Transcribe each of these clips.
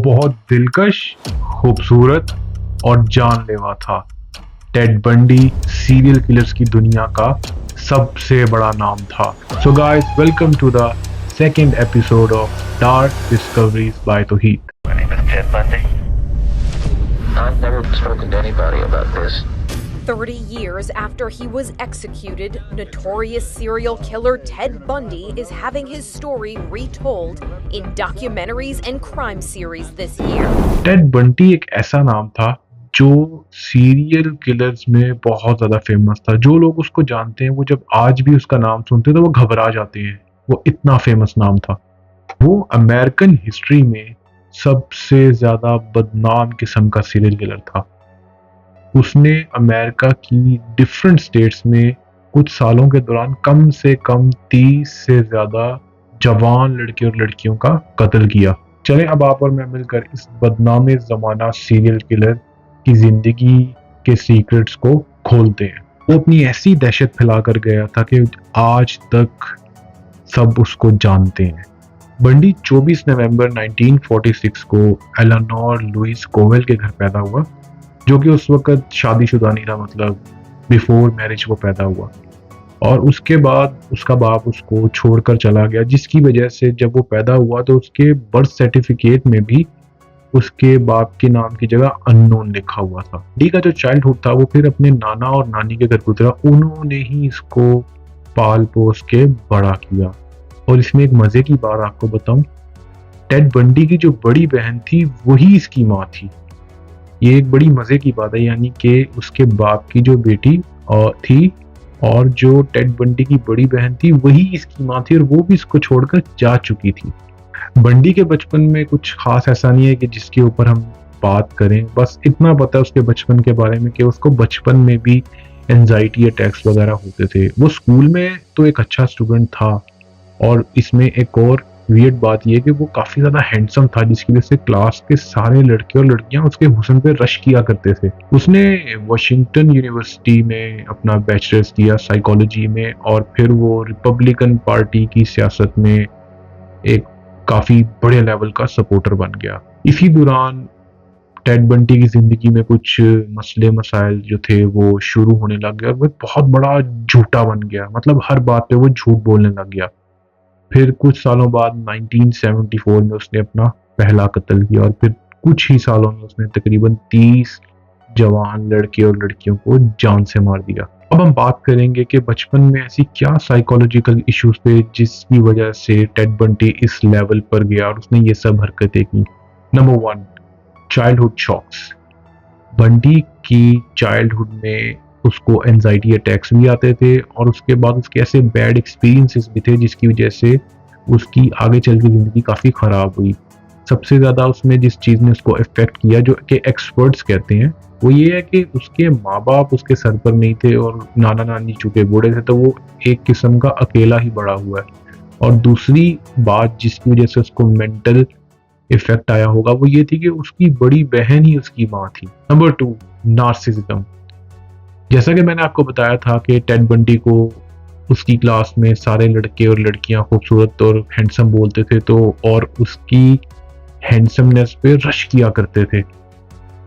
बहुत दिलकश, खूबसूरत और जानलेवा था। टेड बंडी सीरियल किलर्स की दुनिया का सबसे बड़ा नाम था। So guys, welcome to the second episode of dark discoveries by Tauheed. My name is Ted Bundy. I've never spoken to anybody about this. 30 years after he was executed, notorious serial killer Ted Bundy is having his story retold in documentaries and crime series this year. Ted Bundy एक ऐसा नाम था जो serial killers में बहुत ज़्यादा famous था। जो लोग उसको जानते हैं वो जब आज भी उसका नाम सुनते हैं तो वो घबरा जाते हैं, वो इतना फेमस नाम था। वो अमेरिकन हिस्ट्री में सबसे ज़्यादा बदनाम किस्म का सीरियल किलर था। उसने अमेरिका की डिफरेंट स्टेट्स में कुछ सालों के दौरान कम से कम 30 से ज़्यादा जवान लड़के और लड़कियों का कत्ल किया। चलें अब आप और मैं मिलकर इस बदनामे ज़माना सीरियल किलर की ज़िंदगी के सीक्रेट्स को खोलते हैं। वो अपनी ऐसी दहशत फैला कर गया था कि आज तक सब उसको जानते हैं। बंडी 24 नवंबर 1946 को एलेनोर लुइस कोवेल के घर पैदा हुआ, जो कि उस वक्त शादीशुदा नहीं था, मतलब बिफोर मैरिज वो पैदा हुआ। और उसके बाद उसका बाप उसको छोड़कर चला गया, जिसकी वजह से जब वो पैदा हुआ तो उसके बर्थ सर्टिफिकेट में भी उसके बाप के नाम की जगह अननोन लिखा हुआ था। डी का जो चाइल्डहुड था वो फिर अपने नाना और नानी के घर गुजरा। उन्होंने ही इसको पाल पोस के बड़ा किया। और इसमें एक मजे की बात आपको बताऊं, टेड बंडी की जो बड़ी बहन थी वही इसकी माँ थी। ये एक बड़ी मजे की बात है, यानी कि उसके बाप की जो बेटी थी और जो टेड बंडी की बड़ी बहन थी वही इसकी माँ थी, और वो भी इसको छोड़कर जा चुकी थी। बंडी के बचपन में कुछ खास ऐसा नहीं है कि जिसके ऊपर हम बात करें। बस इतना पता है उसके बचपन के बारे में कि उसको बचपन में भी एंजाइटी अटैक्स वगैरह होते थे। वो स्कूल में तो एक अच्छा स्टूडेंट था, और इसमें एक और वियर्ड बात यह कि वो काफ़ी ज़्यादा हैंडसम था, जिसकी वजह से क्लास के सारे लड़के और लड़कियां उसके हुस्न पे रश किया करते थे। उसने वॉशिंगटन यूनिवर्सिटी में अपना बैचलर्स किया साइकोलॉजी में, और फिर वो रिपब्लिकन पार्टी की सियासत में एक काफ़ी बड़े लेवल का सपोर्टर बन गया। इसी दौरान टेड बंडी की ज़िंदगी में कुछ मसले मसाइल जो थे वो शुरू होने लग गया, और वो बहुत बड़ा झूठा बन गया। मतलब हर बात पे वो झूठ बोलने लग गया। फिर कुछ सालों बाद 1974 में उसने अपना पहला कत्ल किया, और फिर कुछ ही सालों में उसने तकरीबन 30 जवान लड़के और लड़कियों को जान से मार दिया। अब हम बात करेंगे कि बचपन में ऐसी क्या साइकोलॉजिकल इश्यूज थे जिसकी वजह से टेड बंडी इस लेवल पर गया और उसने ये सब हरकतें की। Number 1, childhood shocks. बंडी की चाइल्डहुड में उसको एंजाइटी अटैक्स भी आते थे, और उसके बाद उसके ऐसे बैड एक्सपीरियंसेस भी थे जिसकी वजह से उसकी आगे चल के ज़िंदगी काफ़ी ख़राब हुई। सबसे ज़्यादा उसमें जिस चीज़ ने उसको इफ़ेक्ट किया, जो कि एक्सपर्ट्स कहते हैं, वो ये है कि उसके माँ बाप उसके सर पर नहीं थे, और नाना नानी चूँकि बूढ़े थे तो वो एक किस्म का अकेला ही बड़ा हुआ है। और दूसरी बात जिसकी वजह से उसको मेंटल इफ़ेक्ट आया होगा वो ये थी कि उसकी बड़ी बहन ही उसकी माँ थी। Number 2, narcissism. जैसा कि मैंने आपको बताया था कि टेड बंडी को उसकी क्लास में सारे लड़के और लड़कियां खूबसूरत और हैंडसम बोलते थे, तो और उसकी हैंडसमनेस पे रश किया करते थे,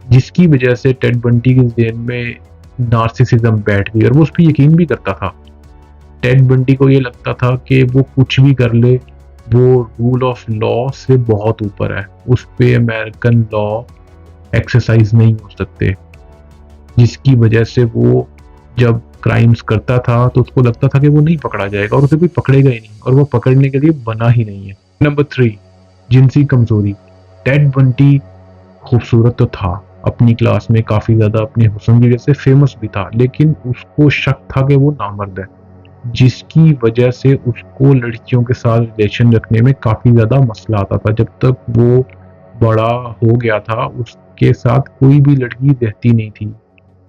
जिसकी वजह से टेड बंडी के ज़हन में नार्सिसिज्म बैठ गई, और वो उस पर यकीन भी करता था। टेड बंडी को ये लगता था कि वो कुछ भी कर ले, वो रूल ऑफ लॉ से बहुत ऊपर है, उस पे अमेरिकन लॉ एक्सरसाइज नहीं हो सकते, जिसकी वजह से वो जब क्राइम्स करता था तो उसको लगता था कि वो नहीं पकड़ा जाएगा, और उसे कोई पकड़ेगा ही नहीं, और वो पकड़ने के लिए बना ही नहीं है। नंबर 3, जिनसी कमजोरी। टेड बंडी खूबसूरत तो था, अपनी क्लास में काफ़ी ज़्यादा अपने हुस्न की वजह से फेमस भी था, लेकिन उसको शक था कि वो नामर्द है, जिसकी वजह से उसको लड़कियों के साथ रिलेशन रखने में काफ़ी ज़्यादा मसला आता था। जब तक वो बड़ा हो गया था उसके साथ कोई भी लड़की रहती नहीं थी,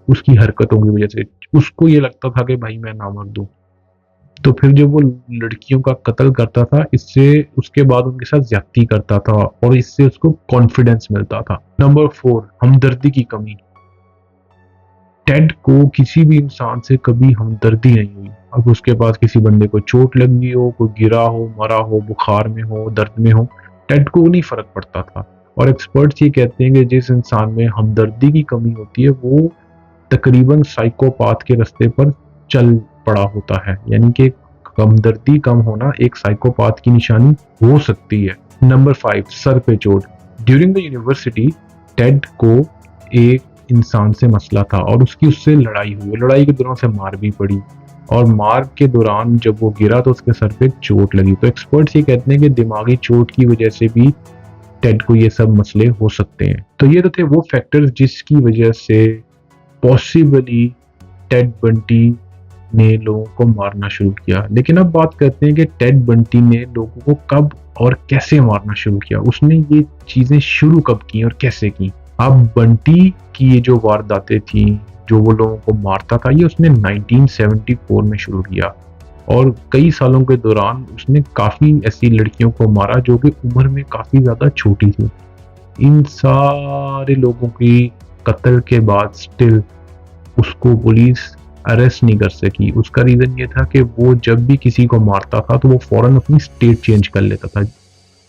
उसकी हरकतों की वजह से। उसको ये लगता था कि भाई मैं नामर्द हूँ। तो फिर जब वो लड़कियों का कत्ल करता था, इससे उसके बाद उनके साथ ज्यादती करता था, और इससे उसको कॉन्फिडेंस मिलता था। नंबर 4, हमदर्दी की कमी। टेड को किसी भी इंसान से कभी हमदर्दी नहीं हुई। अब उसके पास किसी बंदे को चोट लगी हो, कोई गिरा हो, मरा हो, बुखार में हो, दर्द में हो, टेड को नहीं फर्क पड़ता था। और एक्सपर्ट्स ये कहते हैं कि जिस इंसान में हमदर्दी की कमी होती है वो तकरीबन साइकोपाथ के रास्ते पर चल पड़ा होता है, यानी कि हमदर्दी कम होना एक साइकोपाथ की निशानी हो सकती है। नंबर 5, सर पे चोट। ड्यूरिंग द यूनिवर्सिटी टेड को एक इंसान से मसला था और उससे लड़ाई हुई। लड़ाई के दौरान से मार भी पड़ी और मार के दौरान जब वो गिरा तो उसके सर पे चोट लगी। तो एक्सपर्ट्स ये कहते हैं कि दिमागी चोट की वजह से भी टेड को ये सब मसले हो सकते हैं। तो ये तो थे वो फैक्टर्स जिसकी वजह से पॉसिबली टेड बंटी ने लोगों को मारना शुरू किया। लेकिन अब बात करते हैं कि टेड बंटी ने लोगों को कब और कैसे मारना शुरू किया, उसने ये चीजें शुरू कब की और कैसे की। अब बंटी की ये जो वारदातें थी, जो वो लोगों को मारता था, ये उसने 1974 में शुरू किया और कई सालों के दौरान उसने काफी ऐसी लड़कियों को मारा जो कि उम्र में काफी ज्यादा छोटी थी। इन सारे लोगों की कत्ल के बाद स्टिल उसको पुलिस अरेस्ट नहीं कर सकी। उसका रीजन ये था कि वो जब भी किसी को मारता था तो वो फौरन अपनी स्टेट चेंज कर लेता था,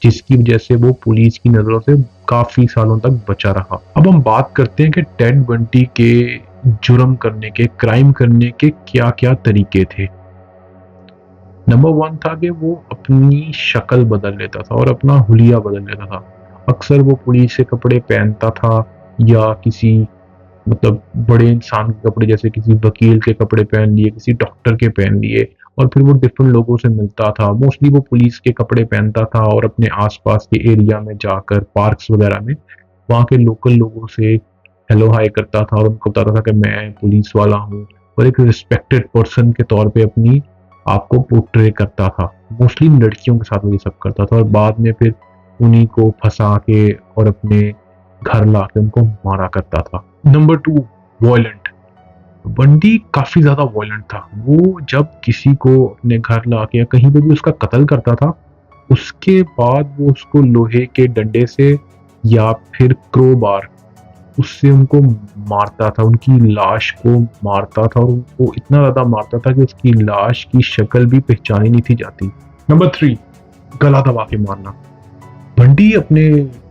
जिसकी वजह से वो पुलिस की नजरों से काफी सालों तक बचा रहा। अब हम बात करते हैं कि टेड बंटी के जुर्म करने के, क्राइम करने के क्या क्या तरीके थे। नंबर 1 था कि वो अपनी शक्ल बदल लेता था और अपना हुलिया बदल लेता था। अक्सर वो पुलिस के कपड़े पहनता था या किसी मतलब बड़े इंसान के कपड़े, जैसे किसी वकील के कपड़े पहन लिए, किसी डॉक्टर के पहन लिए, और फिर वो डिफरेंट लोगों से मिलता था। मोस्टली वो पुलिस के कपड़े पहनता था और अपने आसपास के एरिया में जाकर, पार्क्स वगैरह में, वहाँ के लोकल लोगों से हेलो हाय करता था और उनको बताता था कि मैं पुलिस वाला हूँ और एक रिस्पेक्टेड पर्सन के तौर पे अपनी आपको पोर्ट्रे करता था। मोस्टली लड़कियों के साथ वो ये सब करता था और बाद में फिर उन्हीं को फंसा के और अपने घर ला के उनको मारा करता था। Number 2, violent. बंडी काफी ज्यादा वॉयलेंट था। वो जब किसी को अपने घर ला के या कहीं पे भी उसका कत्ल करता था, उसके बाद वो उसको लोहे के डंडे से या फिर क्रोबार उससे उनको मारता था, उनकी लाश को मारता था और उनको इतना ज्यादा मारता था कि उसकी लाश की शक्ल भी पहचानी नहीं थी जाती। नंबर 3, गला दबा के मारना। बंडी अपने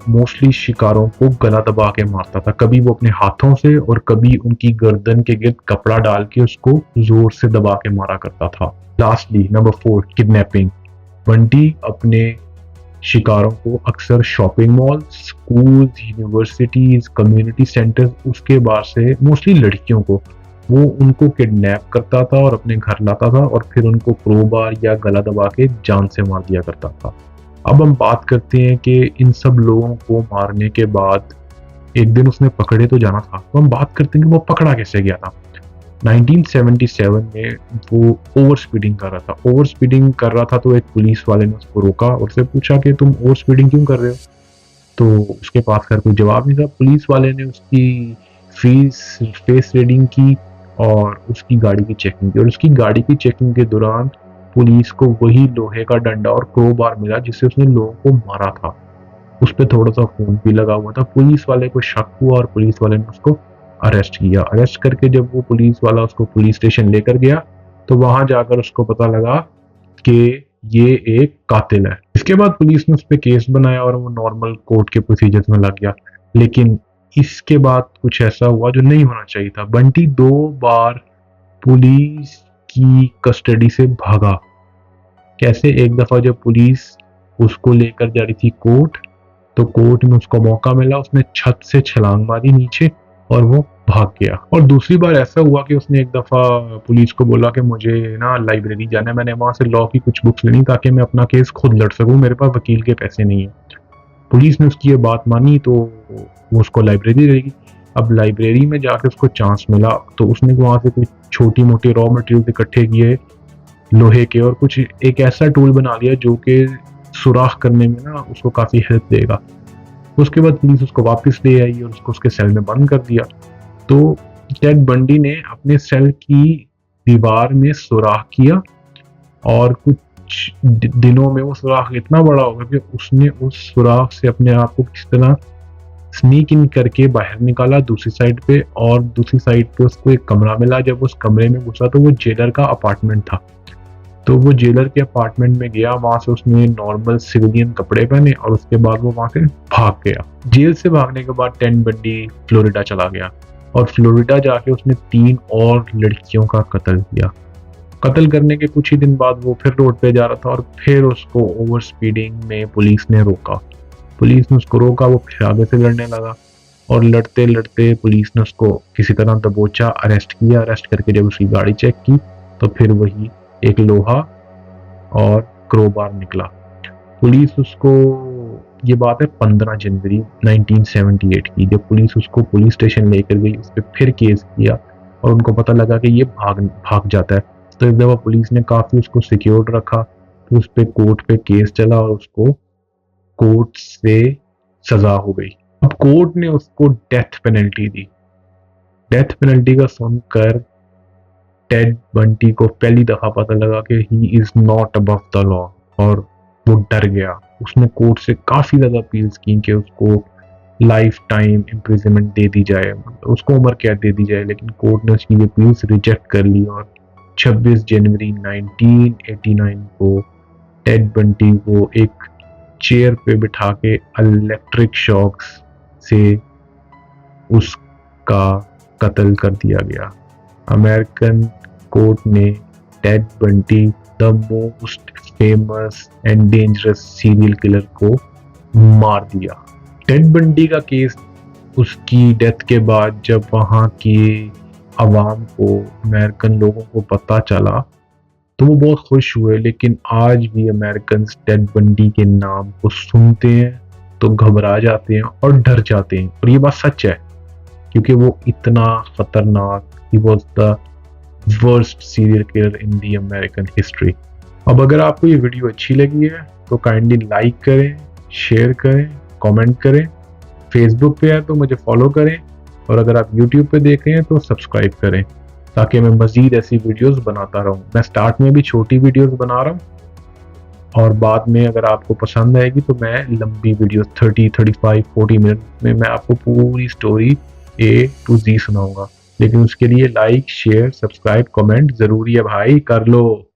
मोस्टली शिकारों को गला दबा के मारता था। कभी वो अपने हाथों से और कभी उनकी गर्दन के गिर्द कपड़ा डाल के उसको जोर से दबा के मारा करता था। Lastly number 4, kidnapping. बंडी अपने शिकारों को अक्सर shopping mall, schools, universities, community centres, उसके बाद से मोस्टली लड़कियों को वो उनको किडनैप करता था और अपने घर लाता था और फिर उनको क्रोबार या गला दबा के जान से मार दिया करता था। अब हम बात करते हैं कि इन सब लोगों को मारने के बाद एक दिन उसने पकड़े तो जाना था, तो हम बात करते हैं कि वो पकड़ा कैसे गया था। 1977 में वो ओवर स्पीडिंग कर रहा था। ओवर स्पीडिंग कर रहा था तो एक पुलिस वाले ने उसको रोका और उससे पूछा कि तुम ओवर स्पीडिंग क्यों कर रहे हो। तो उसके पास खैर कोई जवाब नहीं था। पुलिस वाले ने उसकी फेस रीडिंग की और उसकी गाड़ी की चेकिंग की, और उसकी गाड़ी की चेकिंग के दौरान पुलिस को वही लोहे का डंडा और क्रोबार मिला जिससे उसने लोगों को मारा था। उस पर थोड़ा सा खून भी लगा हुआ था। पुलिस वाले को शक हुआ और पुलिस वाले ने उसको अरेस्ट किया। अरेस्ट करके जब वो पुलिस वाला उसको पुलिस स्टेशन लेकर गया तो वहां जाकर उसको पता लगा कि ये एक कातिल है। इसके बाद पुलिस ने उस पर केस बनाया और वो नॉर्मल कोर्ट के प्रोसीजर्स में लग गया। लेकिन इसके बाद कुछ ऐसा हुआ जो नहीं होना चाहिए था। बंटी 2 बार पुलिस की कस्टडी से भागा। कैसे? एक दफा जब पुलिस उसको लेकर जा रही थी कोर्ट, तो कोर्ट में उसको मौका मिला, उसने छत से छलांग मारी नीचे और वो भाग गया। और दूसरी बार ऐसा हुआ कि उसने एक दफा पुलिस को बोला कि मुझे ना लाइब्रेरी जाना है, मैंने वहां से लॉ की कुछ बुक्स लेनी ताकि मैं अपना केस खुद लड़ सकूं, मेरे पास वकील के पैसे नहीं है। पुलिस ने उसकी ये बात मानी तो वो उसको लाइब्रेरी ले गई। अब लाइब्रेरी में जाके उसको चांस मिला तो उसने वहां से कुछ छोटी मोटी रॉ मटेरियल इकट्ठे किए लोहे के और कुछ एक ऐसा टूल बना लिया जो कि सुराख करने में ना उसको काफी हेल्प देगा। उसके बाद पुलिस उसको वापस ले आई और उसको उसके सेल में बंद कर दिया। तो टेड बंडी ने अपने सेल की दीवार में सुराख किया और कुछ दिनों में वो सुराख इतना बड़ा हो गया कि उसने उस सुराख से अपने आप को किस तरह स्नीक इन करके बाहर निकाला दूसरी साइड पे, और दूसरी साइड पे उसको एक कमरा मिला। जब उस कमरे में घुसा तो वो जेलर का अपार्टमेंट था। तो वो जेलर के अपार्टमेंट में गया, वहां से उसने नॉर्मल सिविलियन कपड़े पहने और उसके बाद वो वहां से भाग गया। जेल से भागने के बाद टेड बंडी फ्लोरिडा चला गया और फ्लोरिडा जाके उसने 3 और लड़कियों का कत्ल किया। कत्ल करने के कुछ ही दिन बाद वो फिर रोड पे जा रहा था और फिर उसको ओवर स्पीडिंग में पुलिस ने रोका। पुलिस ने उसको रोका, वो फिर आगे से लड़ने लगा और लड़ते लड़ते पुलिस ने उसको किसी तरह दबोचा, अरेस्ट किया। अरेस्ट करके जब उसकी गाड़ी चेक की तो फिर वही एक लोहा और क्रोबार निकला। पुलिस उसको, ये बात है 15 जनवरी 1978 की, जब पुलिस उसको पुलिस स्टेशन लेकर गई, उस पर फिर केस किया और उनको पता लगा कि ये भाग जाता है। तो एक दफा पुलिस ने काफी उसको सिक्योर्ड रखा, तो उस पर कोर्ट पे केस चला और उसको कोर्ट से सजा हो गई। अब कोर्ट ने उसको डेथ पेनल्टी दी। डेथ पेनल्टी का सुनकर टेड बंटी को पहली दफा पता लगा कि he is not above the law और वो डर गया। उसने कोर्ट से काफी ज्यादा अपील्स की कि उसको लाइफ टाइम इम्प्रिजनमेंट दे दी जाए, उसको उम्र कैद दे दी जाए, लेकिन कोर्ट ने उसकी अपील्स रिजेक्ट कर ली और 26 जनवरी 1989 को टेड बंटी को एक चेयर पे बिठा के इलेक्ट्रिक शॉक्स से उसका कत्ल कर दिया गया। अमेरिकन कोर्ट ने Ted Bunty the most famous and dangerous serial killer को मार दिया। टेड बंटी का केस, उसकी डेथ के बाद जब वहाँ की आवाम को, अमेरिकन लोगों को पता चला तो वो बहुत खुश हुए, लेकिन आज भी अमेरिकन टेड बंटी के नाम को सुनते हैं तो घबरा जाते हैं और डर जाते हैं। और ये बात सच है क्योंकि वो इतना खतरनाक, he was the worst serial killer in the American history. अब अगर आपको ये वीडियो अच्छी लगी है तो काइंडली लाइक करें, शेयर करें, कमेंट करें। फेसबुक पे है तो मुझे फॉलो करें और अगर आप यूट्यूब पे देख रहे हैं तो सब्सक्राइब करें ताकि मैं मज़ीद ऐसी वीडियोस बनाता रहूं। मैं स्टार्ट में भी छोटी वीडियोस बना रहा हूं और बाद में अगर आपको पसंद आएगी तो मैं लंबी वीडियोस 30, 35, 40 मिनट में मैं आपको पूरी स्टोरी A to Z सुनाऊंगा। लेकिन उसके लिए लाइक, शेयर, सब्सक्राइब, कमेंट ज़रूरी है भाई, कर लो।